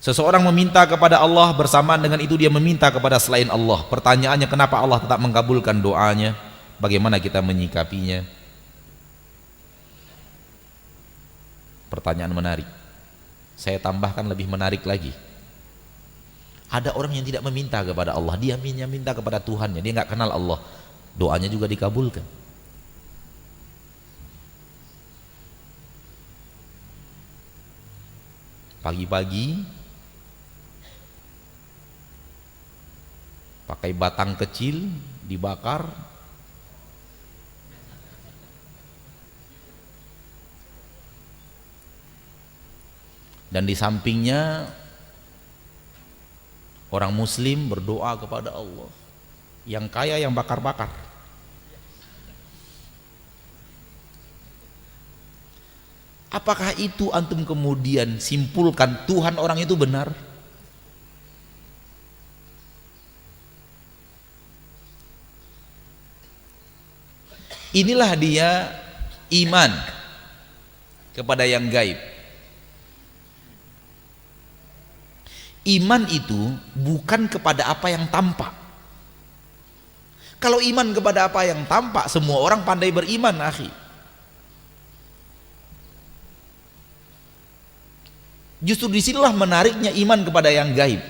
Seseorang meminta kepada Allah, bersamaan dengan itu dia meminta kepada selain Allah. Pertanyaannya, kenapa Allah tetap mengabulkan doanya? Bagaimana kita menyikapinya? Pertanyaan menarik. Saya tambahkan lebih menarik lagi. Ada orang yang tidak meminta kepada Allah, dia minta kepada Tuhannya, dia nggak kenal Allah, doanya juga dikabulkan. Pagi-pagi pakai batang kecil dibakar, dan di sampingnya orang muslim berdoa kepada Allah. Yang kaya yang bakar-bakar. Apakah itu antum kemudian simpulkan Tuhan orang itu benar? Inilah dia iman kepada yang gaib. Iman itu bukan kepada apa yang tampak. Kalau iman kepada apa yang tampak, semua orang pandai beriman, akhi. Justru disinilah menariknya iman kepada yang gaib.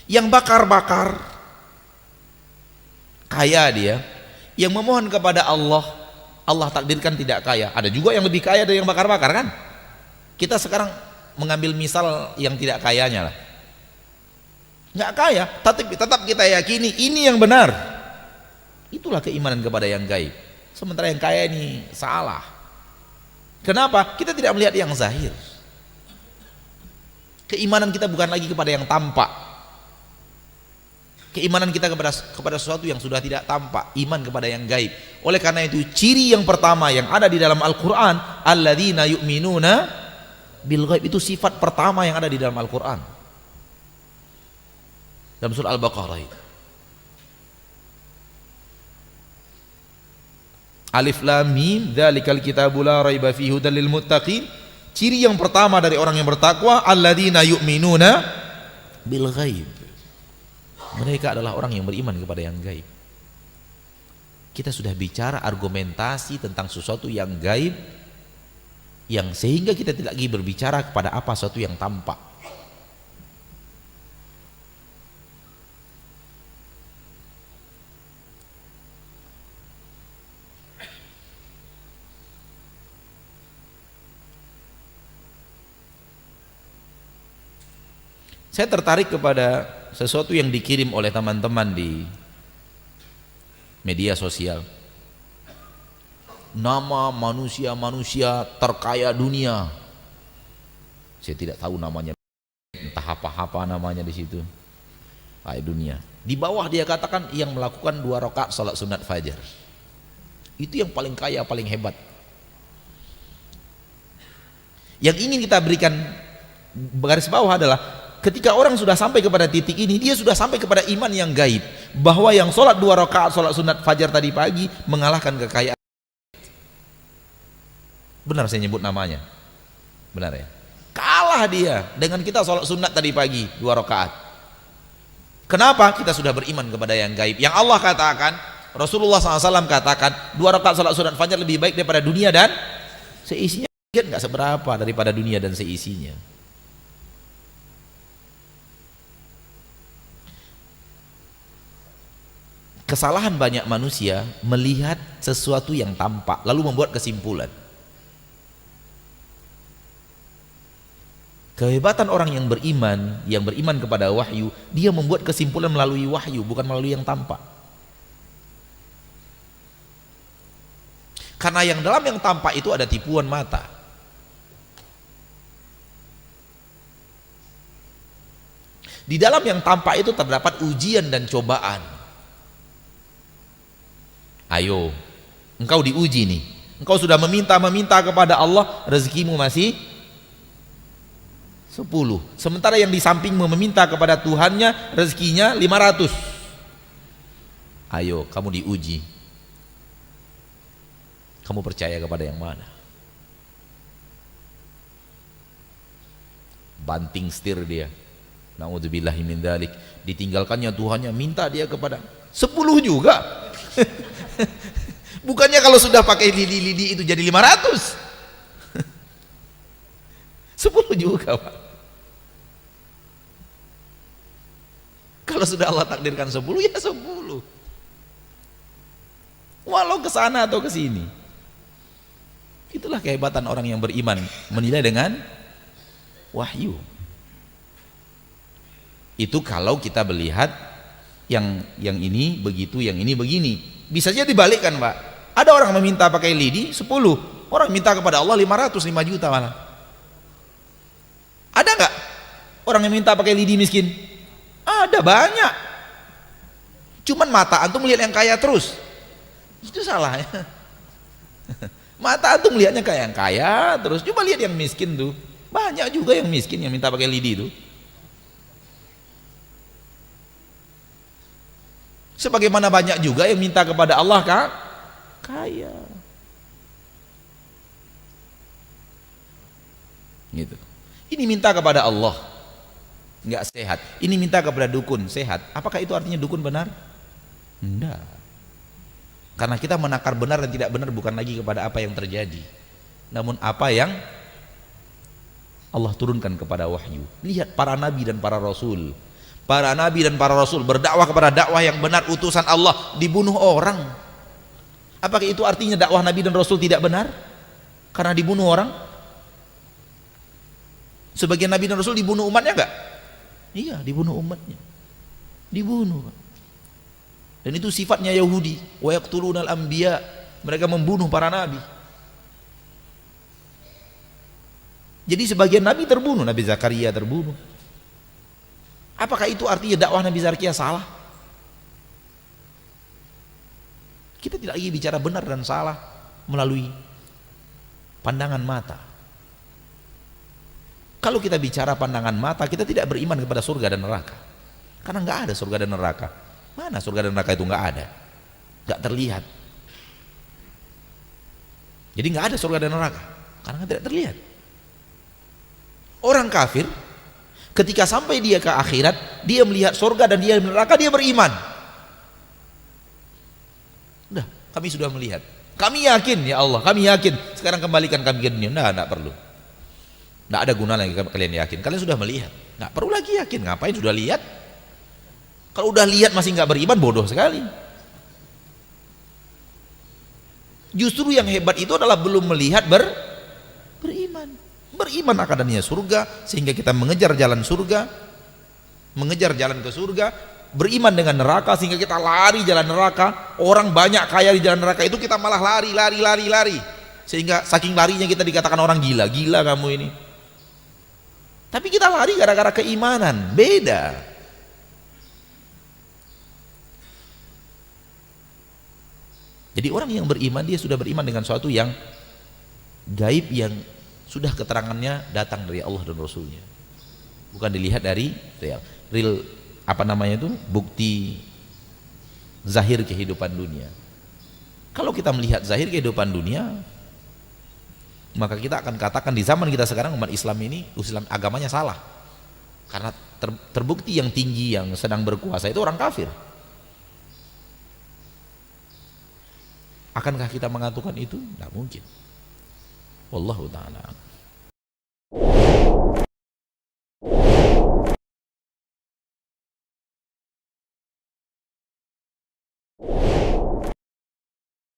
Yang bakar-bakar, kaya dia, yang memohon kepada Allah, Allah takdirkan tidak kaya. Ada juga yang lebih kaya dari yang bakar-bakar, kan? Kita sekarang mengambil misal yang tidak kayanya lah. Nggak kaya, tapi tetap kita yakini ini yang benar. Itulah keimanan kepada yang gaib. Sementara yang kaya ini salah. Kenapa? Kita tidak melihat yang zahir. Keimanan kita bukan lagi kepada yang tampak. Keimanan kita kepada sesuatu yang sudah tidak tampak, iman kepada yang gaib. Oleh karena itu, ciri yang pertama yang ada di dalam Al-Qur'an, alladzina yu'minuna bil ghaib, itu sifat pertama yang ada di dalam Al-Qur'an. Dalam surah Al-Baqarah itu. Alif lam mim, dzalikal kitabu la raiba fihi hudal lil muttaqin. Ciri yang pertama dari orang yang bertakwa, alladzina yu'minuna bil ghaib. Mereka adalah orang yang beriman kepada yang gaib. Kita sudah bicara argumentasi tentang sesuatu yang gaib, yang sehingga kita tidak lagi berbicara kepada apa sesuatu yang tampak. Saya tertarik kepada sesuatu yang dikirim oleh teman-teman di media sosial. Nama manusia-manusia terkaya dunia. Saya tidak tahu namanya, entah apa-apa namanya di situ. Kaya dunia. Di bawah dia katakan yang melakukan 2 rakaat salat sunat fajar. Itu yang paling kaya, paling hebat. Yang ingin kita berikan garis bawah adalah ketika orang sudah sampai kepada titik ini, dia sudah sampai kepada iman yang gaib, bahwa yang sholat 2 rakaat sholat sunat fajar tadi pagi mengalahkan kekayaan. Benar saya nyebut namanya? Benar ya? Kalah dia dengan kita sholat sunat tadi pagi 2 rakaat. Kenapa? Kita sudah beriman kepada yang gaib. Yang Allah katakan, Rasulullah SAW katakan, 2 rakaat sholat sunat fajar lebih baik daripada dunia dan seisinya. Nggak seberapa daripada dunia dan seisinya. Kesalahan banyak manusia melihat sesuatu yang tampak lalu membuat kesimpulan. Kehebatan orang yang beriman kepada wahyu, dia membuat kesimpulan melalui wahyu, bukan melalui yang tampak. Karena yang dalam yang tampak itu ada tipuan mata. Di dalam yang tampak itu terdapat ujian dan cobaan. Ayo, engkau diuji nih. Engkau sudah meminta kepada Allah, rezekimu masih 10. Sementara yang di sampingmu meminta kepada Tuhannya, rezekinya 500. Ayo, kamu diuji. Kamu percaya kepada yang mana? banting setir dia. Na'udzubillahi min dzalik. Ditinggalkannya Tuhannya, minta dia kepada 10 juga. Bukannya kalau sudah pakai lidi-lidi itu jadi 500. 10 juga, Pak. Kalau sudah Allah takdirkan 10, ya 10. Walau ke sana atau ke sini. Itulah kehebatan orang yang beriman, menilai dengan wahyu. Itu kalau kita melihat yang ini begitu, yang ini begini. Bisa saja dibalikkan, Pak. Ada orang meminta pakai lidi 10, orang minta kepada Allah 500, 5 juta malah. Ada nggak orang yang minta pakai lidi miskin? Ada banyak. Cuman mata antum melihat yang kaya terus. Itu salah ya. Mata antum melihatnya kayak yang kaya terus. Coba lihat yang miskin tuh. Banyak juga yang miskin yang minta pakai lidi itu. Sebagaimana banyak juga yang minta kepada Allah kaya. Gitu. Ini minta kepada Allah nggak sehat. Ini minta kepada dukun sehat. Apakah itu artinya dukun benar? Enggak. Karena kita menakar benar dan tidak benar bukan lagi kepada apa yang terjadi, namun apa yang Allah turunkan kepada wahyu. Lihat para nabi dan para rasul. Para nabi dan para rasul berdakwah kepada dakwah yang benar, utusan Allah, dibunuh orang. Apakah itu artinya dakwah nabi dan rasul tidak benar karena dibunuh orang? Sebagian nabi dan rasul dibunuh umatnya enggak? Iya, dibunuh umatnya. Dibunuh. Dan itu sifatnya Yahudi. Wa yaqtulunal anbiya. Mereka membunuh para nabi. Jadi sebagian nabi terbunuh, Nabi Zakaria terbunuh. Apakah itu artinya dakwah Nabi Zakaria salah? Kita tidak lagi bicara benar dan salah melalui pandangan mata. Kalau kita bicara pandangan mata, kita tidak beriman kepada surga dan neraka. Karena nggak ada surga dan neraka. Mana surga dan neraka itu? Nggak ada, nggak terlihat. Jadi nggak ada surga dan neraka karena tidak terlihat. Orang kafir ketika sampai dia ke akhirat, dia melihat surga dan dia neraka, dia beriman. Udah, kami sudah melihat, kami yakin ya Allah, kami yakin. Sekarang kembalikan kami ke dunia. Nggak perlu. Nggak ada guna lagi kalian yakin. Kalian sudah melihat, nggak perlu lagi yakin. Ngapain sudah lihat? Kalau udah lihat masih nggak beriman, bodoh sekali. Justru yang hebat itu adalah belum melihat beriman. Beriman akan adanya surga sehingga kita mengejar jalan surga, mengejar jalan ke surga. Beriman dengan neraka sehingga kita lari jalan neraka. Orang banyak kaya di jalan neraka itu kita malah lari. Sehingga saking larinya kita dikatakan orang gila kamu ini. Tapi kita lari gara-gara keimanan. Beda. Jadi orang yang beriman, dia sudah beriman dengan suatu yang gaib, yang sudah keterangannya datang dari Allah dan Rasulnya, bukan dilihat dari real apa namanya itu, bukti zahir kehidupan dunia. Kalau kita melihat zahir kehidupan dunia, maka kita akan katakan di zaman kita sekarang umat Islam ini, Islam agamanya salah. Karena terbukti yang tinggi yang sedang berkuasa itu orang kafir. Akankah kita mengatakan itu? Tidak mungkin. Wallahu ta'ala.